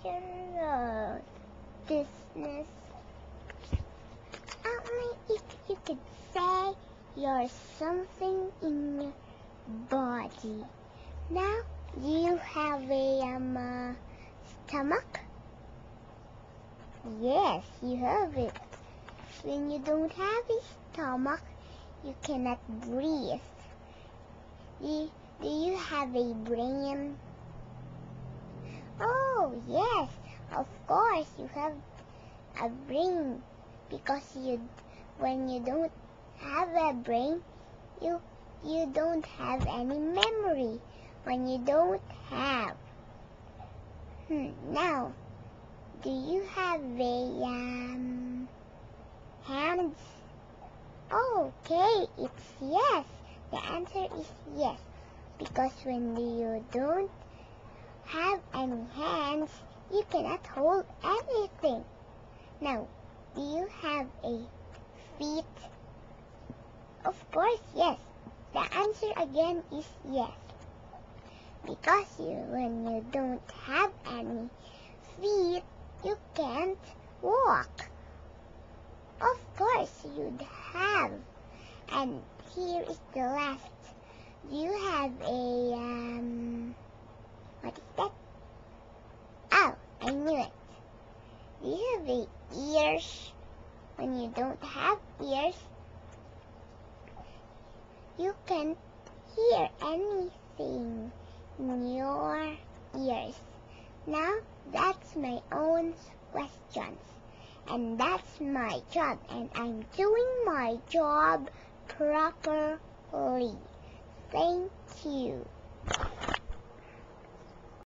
dangerous business. Only if you could say you're something in your body. Now, do you have a stomach? Yes, you have it. When you don't have a stomach, you cannot breathe. Do you have a brain? Oh, yes, of course you have a brain. Because when you don't have a brain, you don't have any memory. When you don't have. Now, do you have hands? Okay, it's yes. The answer is yes. Because when you don't have any hands, you cannot hold anything. Now, do you have a feet? Of course, yes. The answer again is yes. Because when you don't have any feet, you can't walk. Of course, you'd have. And here is the last. Do you have what is that? Oh, I knew it. Do you have ears? When you don't have ears, you can't hear anything in your ears. Now, that's my own questions. And that's my job. And I'm doing my job properly. Thank you.